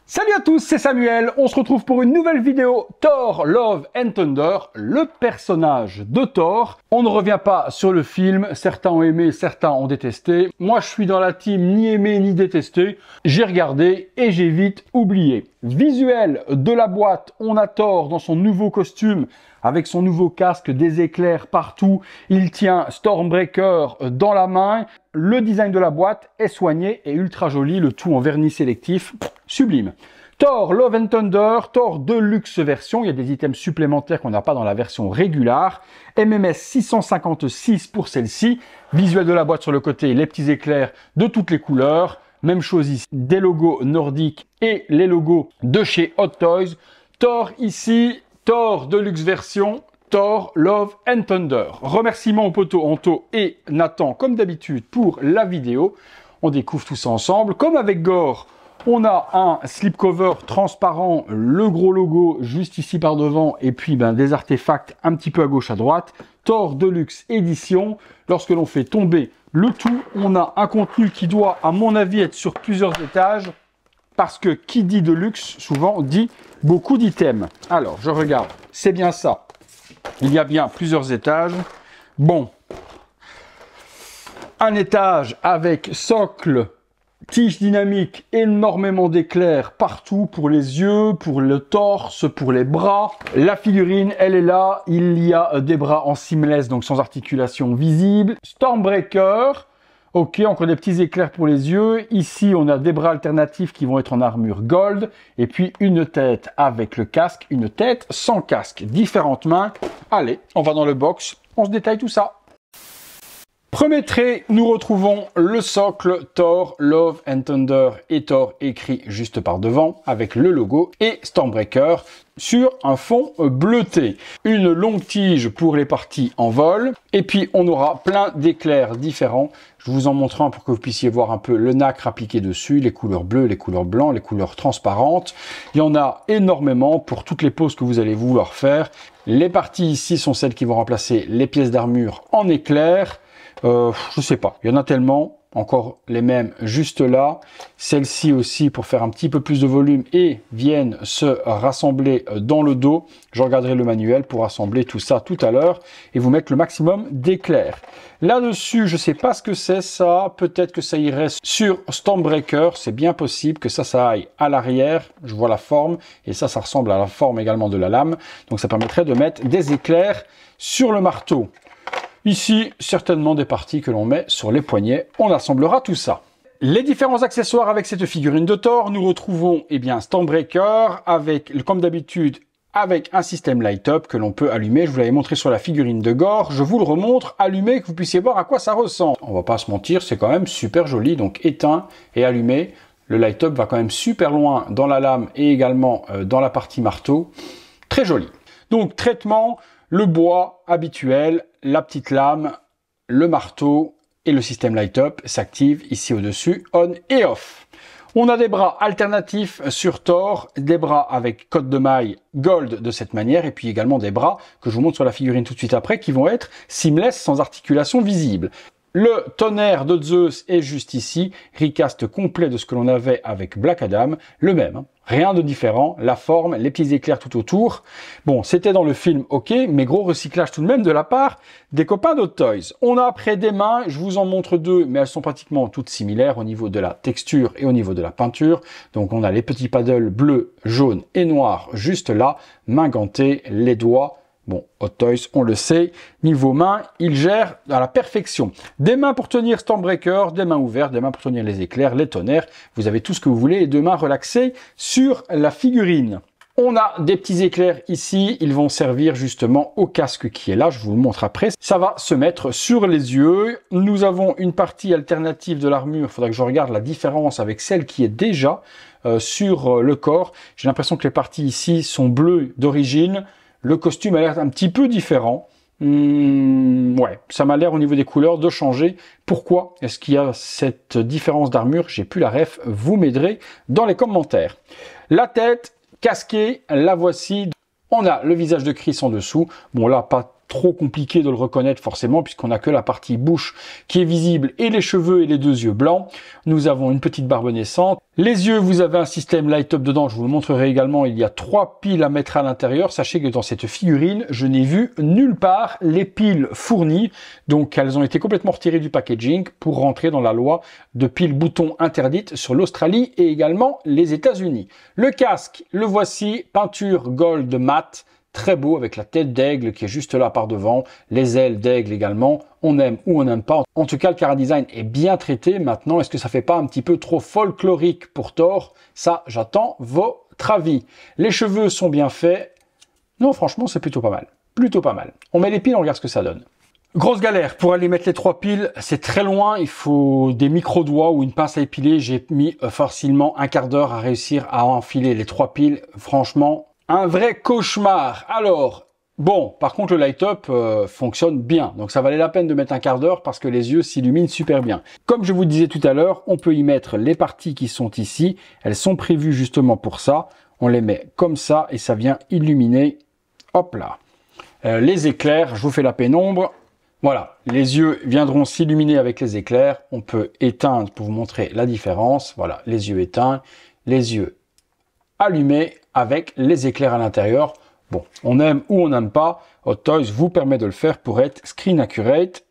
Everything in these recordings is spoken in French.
Salut à tous, c'est Samuel, on se retrouve pour une nouvelle vidéo Thor, Love and Thunder, le personnage de Thor. On ne revient pas sur le film, certains ont aimé, certains ont détesté. Moi je suis dans la team ni aimé ni détesté, j'ai regardé et j'ai vite oublié. Visuel de la boîte, on a Thor dans son nouveau costume, avec son nouveau casque, des éclairs partout. Il tient Stormbreaker dans la main. Le design de la boîte est soigné et ultra joli, le tout en vernis sélectif. Sublime. Thor Love and Thunder, Thor Deluxe version. Il y a des items supplémentaires qu'on n'a pas dans la version régulière. MMS 656 pour celle-ci. Visuel de la boîte sur le côté, les petits éclairs de toutes les couleurs. Même chose ici, des logos nordiques et les logos de chez Hot Toys. Thor ici, Thor Deluxe version, Thor Love and Thunder. Remerciements aux potos Anto et Nathan, comme d'habitude, pour la vidéo. On découvre tout ça ensemble. Comme avec Gore, on a un slipcover transparent, le gros logo juste ici par devant, et puis des artefacts un petit peu à gauche, à droite. Thor Deluxe édition. Lorsque l'on fait tomber le tout, on a un contenu qui doit, à mon avis, être sur plusieurs étages. Parce que qui dit Deluxe, souvent, dit beaucoup d'items. Alors, je regarde. C'est bien ça. Il y a bien plusieurs étages. Bon. Un étage avec socle, tige dynamique, énormément d'éclairs partout pour les yeux, pour le torse, pour les bras. La figurine, elle est là. Il y a des bras en seamless, donc sans articulation visible. Stormbreaker. Ok, encore des petits éclairs pour les yeux. Ici, on a des bras alternatifs qui vont être en armure gold. Et puis, une tête avec le casque, une tête sans casque. Différentes mains. Allez, on va dans le box. On se détaille tout ça. Premier trait, nous retrouvons le socle Thor Love and Thunder et Thor écrit juste par devant avec le logo et Stormbreaker sur un fond bleuté. Une longue tige pour les parties en vol et puis on aura plein d'éclairs différents. Je vous en montre un pour que vous puissiez voir un peu le nacre appliqué dessus, les couleurs bleues, les couleurs blancs, les couleurs transparentes. Il y en a énormément pour toutes les poses que vous allez vouloir faire. Les parties ici sont celles qui vont remplacer les pièces d'armure en éclairs. Je sais pas, il y en a tellement, encore les mêmes juste là, celles-ci aussi pour faire un petit peu plus de volume et viennent se rassembler dans le dos. Je regarderai le manuel pour assembler tout ça tout à l'heure et vous mettre le maximum d'éclairs. Là-dessus, je sais pas ce que c'est ça, peut-être que ça irait sur Stormbreaker, c'est bien possible que ça aille à l'arrière, je vois la forme et ça ressemble à la forme également de la lame, donc ça permettrait de mettre des éclairs sur le marteau. Ici, certainement des parties que l'on met sur les poignets. On assemblera tout ça. Les différents accessoires avec cette figurine de Thor, nous retrouvons Stormbreaker avec, comme d'habitude, avec un système light-up que l'on peut allumer. Je vous l'avais montré sur la figurine de Gore. Je vous le remontre allumé, que vous puissiez voir à quoi ça ressemble. On va pas se mentir, c'est quand même super joli. Donc éteint et allumé. Le light-up va quand même super loin dans la lame et également dans la partie marteau. Très joli. Donc traitement, le bois habituel, la petite lame, le marteau et le système light-up s'activent ici au-dessus, on et off. On a des bras alternatifs sur Thor, des bras avec cotte de maille gold de cette manière, et puis également des bras que je vous montre sur la figurine tout de suite après, qui vont être seamless sans articulation visible. Le tonnerre de Zeus est juste ici, recast complet de ce que l'on avait avec Black Adam, le même, rien de différent, la forme, les petits éclairs tout autour. Bon, c'était dans le film, ok, mais gros recyclage tout de même de la part des copains d'Hot Toys. On a après des mains, je vous en montre deux, mais elles sont pratiquement toutes similaires au niveau de la texture et au niveau de la peinture. Donc on a les petits paddles bleus, jaunes et noirs juste là, main gantée, les doigts. Bon, Hot Toys, on le sait, niveau main, il gère à la perfection. Des mains pour tenir Stormbreaker, des mains ouvertes, des mains pour tenir les éclairs, les tonnerres. Vous avez tout ce que vous voulez et deux mains relaxées sur la figurine. On a des petits éclairs ici, ils vont servir justement au casque qui est là, je vous le montre après. Ça va se mettre sur les yeux. Nous avons une partie alternative de l'armure, il faudra que je regarde la différence avec celle qui est déjà sur le corps. J'ai l'impression que les parties ici sont bleues d'origine. Le costume a l'air un petit peu différent. Ouais, ça m'a l'air au niveau des couleurs de changer. Pourquoi est-ce qu'il y a cette différence d'armure? J'ai plus la ref, vous m'aiderez dans les commentaires. La tête casquée, la voici. On a le visage de Chris en dessous. Bon là, pas trop compliqué de le reconnaître forcément, puisqu'on n'a que la partie bouche qui est visible et les cheveux et les deux yeux blancs. Nous avons une petite barbe naissante. Les yeux, vous avez un système light-up dedans, je vous le montrerai également. Il y a 3 piles à mettre à l'intérieur. Sachez que dans cette figurine, je n'ai vu nulle part les piles fournies. Donc elles ont été complètement retirées du packaging pour rentrer dans la loi de piles boutons interdites sur l'Australie et également les États-Unis. Le casque, le voici, peinture gold mat. Très beau avec la tête d'aigle qui est juste là par devant, les ailes d'aigle également, on aime ou on n'aime pas. En tout cas, le Cara Design est bien traité. Maintenant, est-ce que ça fait pas un petit peu trop folklorique pour Thor? Ça, j'attends votre avis. Les cheveux sont bien faits. Non, franchement, c'est plutôt pas mal. Plutôt pas mal. On met les piles, on regarde ce que ça donne. Grosse galère pour aller mettre les 3 piles, c'est très loin, il faut des micro-doigts ou une pince à épiler. J'ai mis facilement un quart d'heure à réussir à enfiler les 3 piles. Franchement, un vrai cauchemar. Alors, bon, par contre, le light-up fonctionne bien. Donc, ça valait la peine de mettre un quart d'heure parce que les yeux s'illuminent super bien. Comme je vous disais tout à l'heure, on peut y mettre les parties qui sont ici. Elles sont prévues justement pour ça. On les met comme ça et ça vient illuminer. Hop là. Les éclairs, je vous fais la pénombre. Voilà, les yeux viendront s'illuminer avec les éclairs. On peut éteindre pour vous montrer la différence. Voilà, les yeux éteints, les yeux allumés avec les éclairs à l'intérieur. Bon, on aime ou on n'aime pas. Hot Toys vous permet de le faire pour être screen accurate.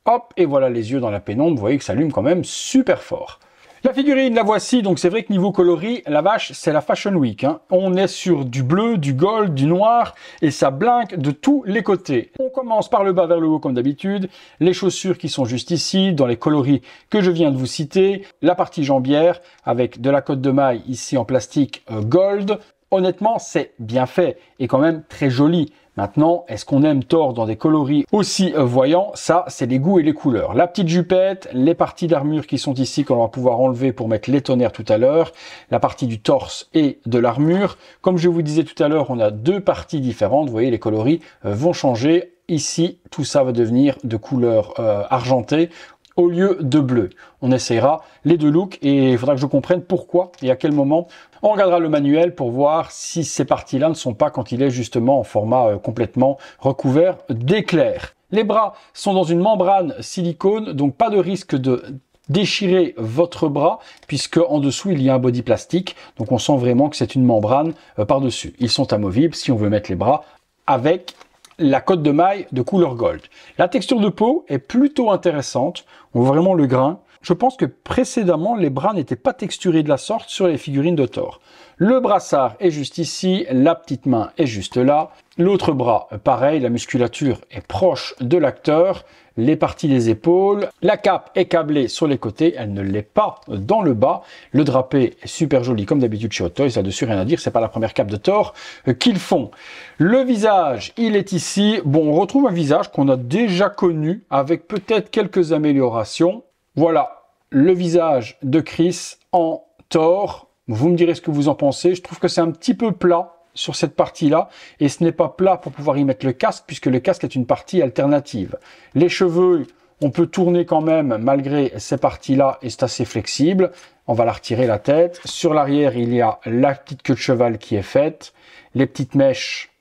Hop, et voilà les yeux dans la pénombre. Vous voyez que ça allume quand même super fort. La figurine, la voici. Donc c'est vrai que niveau coloris, la vache, c'est la Fashion Week. Hein. On est sur du bleu, du gold, du noir et ça blinque de tous les côtés. On commence par le bas vers le haut comme d'habitude. Les chaussures qui sont juste ici, dans les coloris que je viens de vous citer. La partie jambière avec de la cotte de maille ici en plastique gold. Honnêtement, c'est bien fait et quand même très joli. Maintenant, est-ce qu'on aime Thor dans des coloris aussi voyants? Ça, c'est les goûts et les couleurs. La petite jupette, les parties d'armure qui sont ici qu'on va pouvoir enlever pour mettre les tonnerres tout à l'heure, la partie du torse et de l'armure. Comme je vous disais tout à l'heure, on a 2 parties différentes. Vous voyez, les coloris vont changer. Ici, tout ça va devenir de couleur argentée au lieu de bleu. On essaiera les 2 looks et il faudra que je comprenne pourquoi et à quel moment. On regardera le manuel pour voir si ces parties-là ne sont pas quand il est justement en format complètement recouvert d'éclairs. Les bras sont dans une membrane silicone, donc pas de risque de déchirer votre bras puisque en dessous il y a un body plastique. Donc on sent vraiment que c'est une membrane par-dessus. Ils sont amovibles si on veut mettre les bras avec la cotte de maille de couleur gold. La texture de peau est plutôt intéressante. On voit vraiment le grain. Je pense que précédemment, les bras n'étaient pas texturés de la sorte sur les figurines de Thor. Le brassard est juste ici, la petite main est juste là. L'autre bras, pareil, la musculature est proche de l'acteur. Les parties des épaules, la cape est câblée sur les côtés, elle ne l'est pas dans le bas. Le drapé est super joli comme d'habitude chez Hot Toys, là-dessus rien à dire, c'est pas la première cape de Thor qu'ils font. Le visage, il est ici. Bon, on retrouve un visage qu'on a déjà connu avec peut-être quelques améliorations. Voilà, le visage de Chris en Thor. Vous me direz ce que vous en pensez. Je trouve que c'est un petit peu plat sur cette partie-là, et ce n'est pas plat pour pouvoir y mettre le casque, puisque le casque est une partie alternative. Les cheveux, on peut tourner quand même malgré ces parties-là, et c'est assez flexible. On va la retirer la tête. Sur l'arrière, il y a la petite queue de cheval qui est faite. Les petites mèches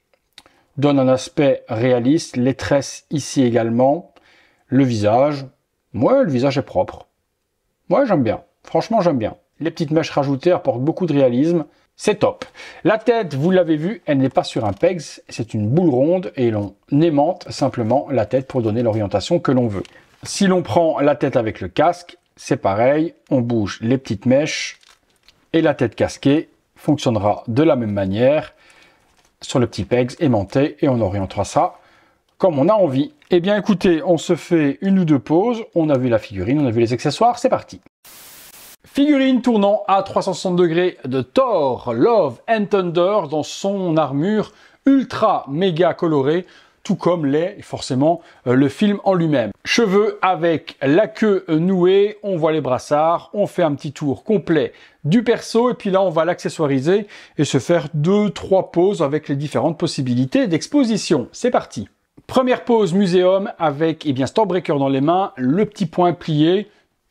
donnent un aspect réaliste. Les tresses ici également. Le visage, ouais, le visage est propre. Ouais, j'aime bien. Franchement, j'aime bien. Les petites mèches rajoutées apportent beaucoup de réalisme. C'est top. La tête, vous l'avez vu, elle n'est pas sur un pegs, c'est une boule ronde et l'on aimante simplement la tête pour donner l'orientation que l'on veut. Si l'on prend la tête avec le casque, c'est pareil, on bouge les petites mèches et la tête casquée fonctionnera de la même manière sur le petit pegs aimanté et on orientera ça comme on a envie. Eh bien écoutez, on se fait 1 ou 2 pauses, on a vu la figurine, on a vu les accessoires, c'est parti. Figurine tournant à 360 degrés de Thor Love and Thunder dans son armure ultra méga colorée, tout comme l'est forcément le film en lui-même. Cheveux avec la queue nouée, on voit les brassards, on fait un petit tour complet du perso et puis là on va l'accessoiriser et se faire 2-3 poses avec les différentes possibilités d'exposition. C'est parti. Première pose muséum avec Stormbreaker dans les mains, le petit poing plié.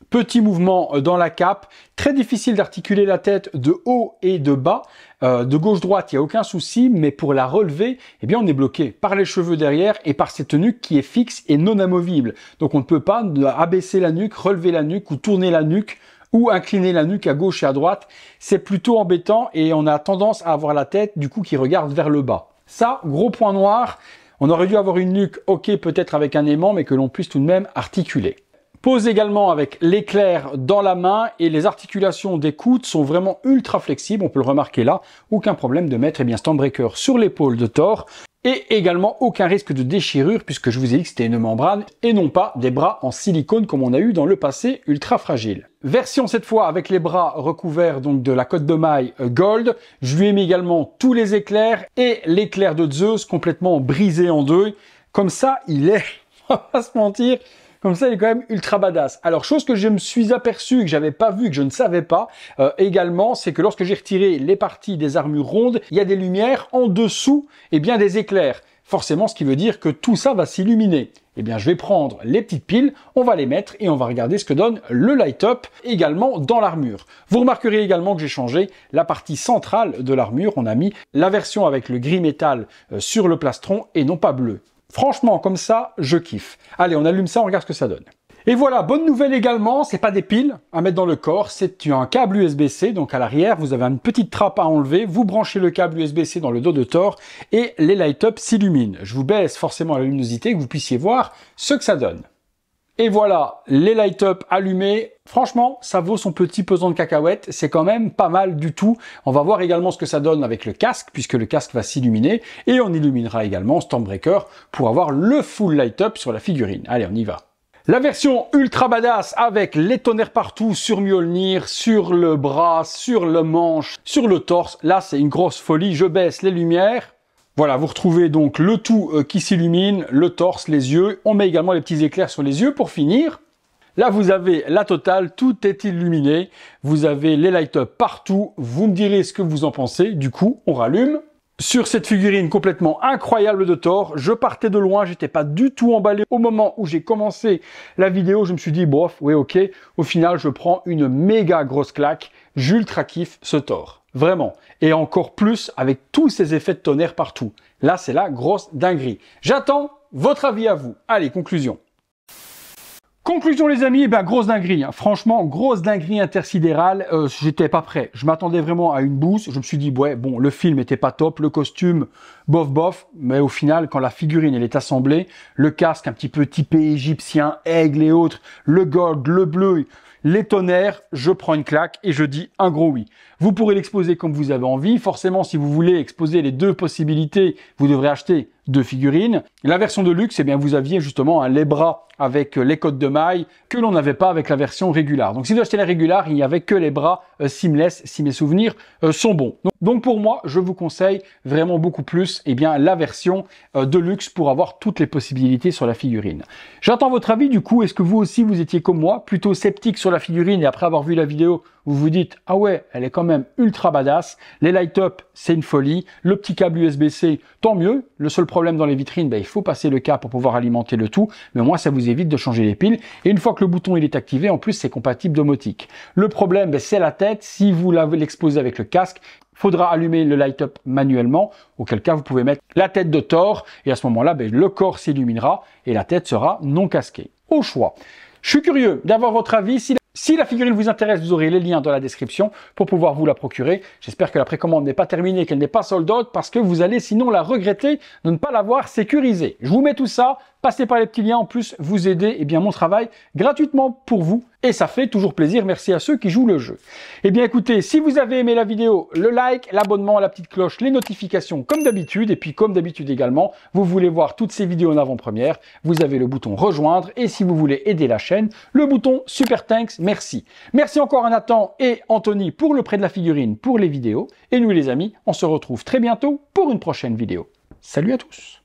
Petit mouvement dans la cape, très difficile d'articuler la tête de haut et de bas. De gauche-droite, il n'y a aucun souci, mais pour la relever, eh bien, on est bloqué par les cheveux derrière et par cette nuque qui est fixe et non amovible. Donc, on ne peut pas abaisser la nuque, relever la nuque ou tourner la nuque ou incliner la nuque à gauche et à droite. C'est plutôt embêtant et on a tendance à avoir la tête, du coup, qui regarde vers le bas. Ça, gros point noir. On aurait dû avoir une nuque, ok, peut-être avec un aimant, mais que l'on puisse tout de même articuler. Pose également avec l'éclair dans la main et les articulations des coudes sont vraiment ultra flexibles, on peut le remarquer là. Aucun problème de mettre Stormbreaker sur l'épaule de Thor et également aucun risque de déchirure puisque je vous ai dit que c'était une membrane et non pas des bras en silicone comme on a eu dans le passé ultra fragile. Version cette fois avec les bras recouverts donc de la cotte de maille gold. Je lui ai mis également tous les éclairs et l'éclair de Zeus complètement brisé en deux. Comme ça, il est, on va pas se mentir, comme ça, il est quand même ultra badass. Alors, chose que je me suis aperçu, que j'avais pas vu, que je ne savais pas également, c'est que lorsque j'ai retiré les parties des armures rondes, il y a des lumières en dessous et bien des éclairs. Forcément, ce qui veut dire que tout ça va s'illuminer. Eh bien, je vais prendre les petites piles, on va les mettre et on va regarder ce que donne le light-up également dans l'armure. Vous remarquerez également que j'ai changé la partie centrale de l'armure. On a mis la version avec le gris métal sur le plastron et non pas bleu. Franchement, comme ça, je kiffe. Allez, on allume ça, on regarde ce que ça donne. Et voilà, bonne nouvelle également, c'est pas des piles à mettre dans le corps, c'est un câble USB-C, donc à l'arrière, vous avez une petite trappe à enlever, vous branchez le câble USB-C dans le dos de Thor et les light-up s'illuminent. Je vous baisse forcément la luminosité, que vous puissiez voir ce que ça donne. Et voilà, les light-up allumés. Franchement, ça vaut son petit pesant de cacahuètes. C'est quand même pas mal du tout. On va voir également ce que ça donne avec le casque, puisque le casque va s'illuminer. Et on illuminera également Stormbreaker pour avoir le full light-up sur la figurine. Allez, on y va. La version ultra badass avec les tonnerres partout sur Mjolnir, sur le bras, sur le manche, sur le torse. Là, c'est une grosse folie. Je baisse les lumières. Voilà, vous retrouvez donc le tout qui s'illumine, le torse, les yeux. On met également les petits éclairs sur les yeux pour finir. Là, vous avez la totale, tout est illuminé. Vous avez les light-up partout. Vous me direz ce que vous en pensez. Du coup, on rallume. Sur cette figurine complètement incroyable de Thor, je partais de loin, j'étais pas du tout emballé. Au moment où j'ai commencé la vidéo, je me suis dit, bof, ouais, ok. Au final, je prends une méga grosse claque. J'ultra kiffe ce Thor. Vraiment. Et encore plus avec tous ces effets de tonnerre partout. Là, c'est la grosse dinguerie. J'attends votre avis à vous. Allez, conclusion. Conclusion les amis, grosse dinguerie, hein. Franchement, grosse dinguerie intersidérale, j'étais pas prêt. Je m'attendais vraiment à une bouse, je me suis dit, ouais, bon, le film était pas top, le costume, bof bof, mais au final, quand la figurine elle est assemblée, le casque un petit peu typé égyptien, aigle et autres, le gold, le bleu, les tonnerres, je prends une claque et je dis un gros oui. Vous pourrez l'exposer comme vous avez envie. Forcément, si vous voulez exposer les deux possibilités, vous devrez acheter deux figurines. La version de luxe, eh bien, vous aviez justement les bras avec les côtes de maille que l'on n'avait pas avec la version régulière. Donc, si vous achetez la régulière, il n'y avait que les bras seamless, si mes souvenirs sont bons. Donc, pour moi, je vous conseille vraiment beaucoup plus la version de luxe pour avoir toutes les possibilités sur la figurine. J'attends votre avis du coup. Est-ce que vous aussi, vous étiez comme moi, plutôt sceptique sur la figurine et après avoir vu la vidéo, vous vous dites « Ah ouais, elle est quand même ultra badass. Les light-up, c'est une folie. Le petit câble USB-C, tant mieux. Le seul problème dans les vitrines, il faut passer le câble pour pouvoir alimenter le tout. Mais au moins, ça vous évite de changer les piles. Et une fois que le bouton il est activé, en plus, c'est compatible domotique. Le problème, c'est la tête. Si vous l'exposez avec le casque, il faudra allumer le light-up manuellement, auquel cas vous pouvez mettre la tête de Thor. Et à ce moment-là, le corps s'illuminera et la tête sera non casquée. Au choix. Je suis curieux d'avoir votre avis. Si la figurine vous intéresse, vous aurez les liens dans la description pour pouvoir vous la procurer. J'espère que la précommande n'est pas terminée, qu'elle n'est pas sold out, parce que vous allez sinon la regretter de ne pas l'avoir sécurisée. Je vous mets tout ça, passez par les petits liens, en plus vous aidez mon travail gratuitement pour vous. Et ça fait toujours plaisir, merci à ceux qui jouent le jeu. Écoutez, si vous avez aimé la vidéo, le like, l'abonnement, la petite cloche, les notifications comme d'habitude. Et puis comme d'habitude également, vous voulez voir toutes ces vidéos en avant-première, vous avez le bouton rejoindre. Et si vous voulez aider la chaîne, le bouton super thanks, merci. Merci encore à Nathan et Anthony pour le prêt de la figurine, pour les vidéos. Et nous les amis, on se retrouve très bientôt pour une prochaine vidéo. Salut à tous!